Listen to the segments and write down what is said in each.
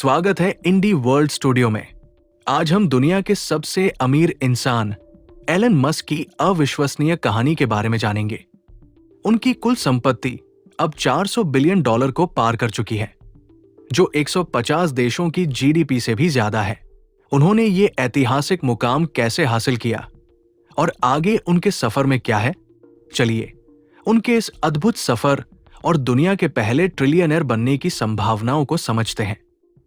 स्वागत है इंडी world studio में। आज हम दुनिया के सबसे अमीर इंसान एलन मस्क की अविश्वसनीय कहानी के बारे में जानेंगे। उनकी कुल संपत्ति अब $400 बिलियन को पार कर चुकी है, जो 150 देशों की जीडीपी से भी ज्यादा है। उन्होंने ये ऐतिहासिक मुकाम कैसे हासिल किया और आगे उनके सफर में क्या है? चलिए उनके इस अद्भुत सफर और दुनिया के पहले ट्रिलियनर बनने की संभावनाओं को समझते हैं।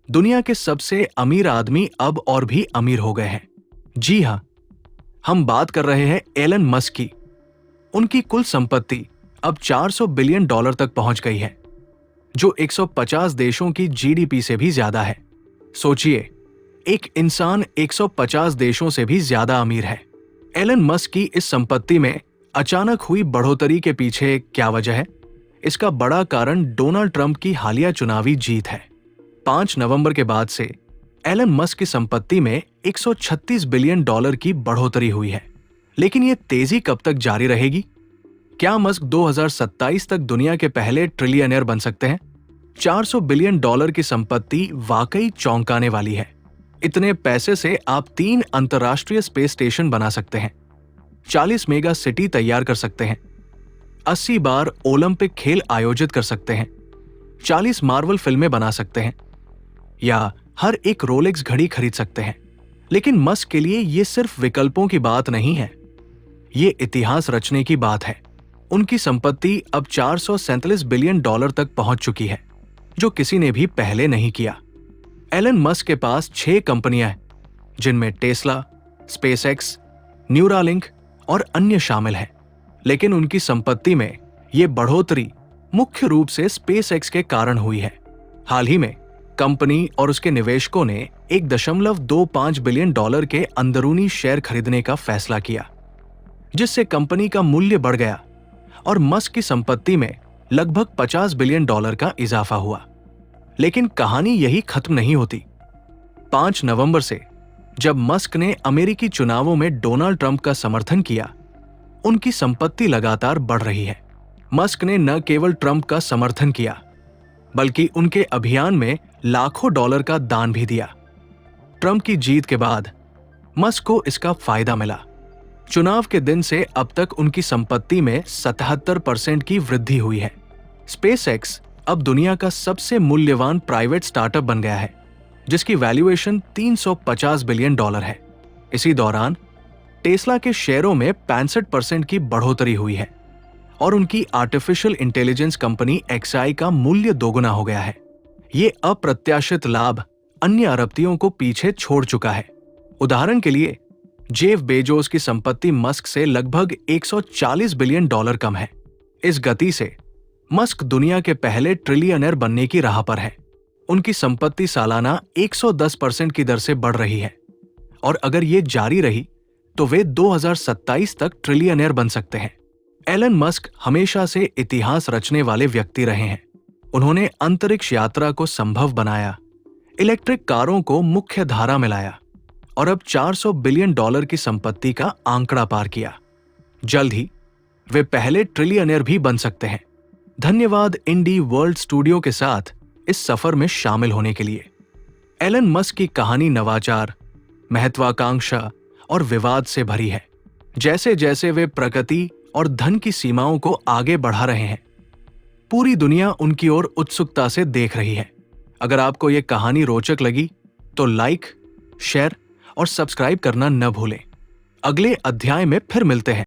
दुनिया के सबसे अमीर आदमी अब और भी अमीर हो गए हैं। जी हां, हम बात कर रहे हैं एलन मस्क की। उनकी कुल संपत्ति अब $400 बिलियन तक पहुंच गई है, जो 150 देशों की जीडीपी से भी ज्यादा है। सोचिए, एक इंसान 150 देशों से भी ज्यादा अमीर है। एलन मस्क की इस संपत्ति में अचानक हुई बढ़ोतरी के पीछे क्या वजह है? इसका बड़ा कारण डोनाल्ड ट्रंप की हालिया चुनावी जीत है। 5 नवंबर के बाद से एलन मस्क की संपत्ति में $136 बिलियन की बढ़ोतरी हुई है। लेकिन यह तेजी कब तक जारी रहेगी? क्या मस्क 2027 तक दुनिया के पहले ट्रिलियनर बन सकते हैं? $400 बिलियन की संपत्ति वाकई चौंकाने वाली है। इतने पैसे से आप 3 अंतर्राष्ट्रीय स्पेस स्टेशन बना सकते हैं, 40 मेगा सिटी तैयार कर सकते हैं, 80 बार ओलंपिक खेल आयोजित कर सकते हैं, 40 मार्वल फिल्में बना सकते हैं या हर एक रोलेक्स घड़ी खरीद सकते हैं। लेकिन मस्क के लिए ये सिर्फ विकल्पों की बात नहीं है, ये इतिहास रचने की बात है। उनकी संपत्ति अब $447 बिलियन तक पहुंच चुकी है, जो किसी ने भी पहले नहीं किया। एलन मस्क के पास 6 कंपनियां हैं, जिनमें टेस्ला, स्पेसएक्स, न्यूरालिंक और अन्य शामिल हैं। लेकिन उनकी संपत्ति में ये बढ़ोतरी मुख्य रूप से स्पेसएक्स के कारण हुई है। हाल ही में कंपनी और उसके निवेशकों ने $1.25 बिलियन के अंदरूनी शेयर खरीदने का फैसला किया, जिससे कंपनी का मूल्य बढ़ गया और मस्क की संपत्ति में लगभग $50 बिलियन का इजाफा हुआ। लेकिन कहानी यही खत्म नहीं होती। 5 नवंबर से जब मस्क ने अमेरिकी चुनावों में डोनाल्ड ट्रंप का समर्थन किया, उनकी संपत्ति लगातार बढ़ रही है। मस्क ने न केवल ट्रंप का समर्थन किया, बल्कि उनके अभियान में लाखों डॉलर का दान भी दिया। ट्रंप की जीत के बाद मस्क को इसका फायदा मिला। चुनाव के दिन से अब तक उनकी संपत्ति में 77% की वृद्धि हुई है। स्पेसएक्स अब दुनिया का सबसे मूल्यवान प्राइवेट स्टार्टअप बन गया है, जिसकी वैल्यूएशन $350 बिलियन है। इसी दौरान टेस्ला के शेयरों में 65% की बढ़ोतरी हुई है और उनकी आर्टिफिशियल इंटेलिजेंस कंपनी XAI का मूल्य दोगुना हो गया है। ये अप्रत्याशित लाभ अन्य अरबपतियों को पीछे छोड़ चुका है। उदाहरण के लिए, जेफ बेजोस की संपत्ति मस्क से लगभग $140 बिलियन कम है। इस गति से मस्क दुनिया के पहले ट्रिलियनर बनने की राह पर है। उनकी संपत्ति सालाना 110% की दर से बढ़ रही है और अगर ये जारी रही तो वे 2027 तक ट्रिलियनर बन सकते हैं। एलन मस्क हमेशा से इतिहास रचने वाले व्यक्ति रहे हैं। उन्होंने अंतरिक्ष यात्रा को संभव बनाया, इलेक्ट्रिक कारों को मुख्य धारा में लाया और अब $400 बिलियन की संपत्ति का आंकड़ा पार किया। जल्द ही वे पहले ट्रिलियनर भी बन सकते हैं। धन्यवाद इंडी वर्ल्ड स्टूडियो के साथ इस सफर में शामिल होने के लिए। एलन मस्क की कहानी नवाचार, महत्वाकांक्षा और विवाद से भरी है। जैसे जैसे वे प्रगति और धन की सीमाओं को आगे बढ़ा रहे हैं, पूरी दुनिया उनकी ओर उत्सुकता से देख रही है। अगर आपको यह कहानी रोचक लगी तो लाइक, शेयर और सब्सक्राइब करना न भूलें। अगले अध्याय में फिर मिलते हैं।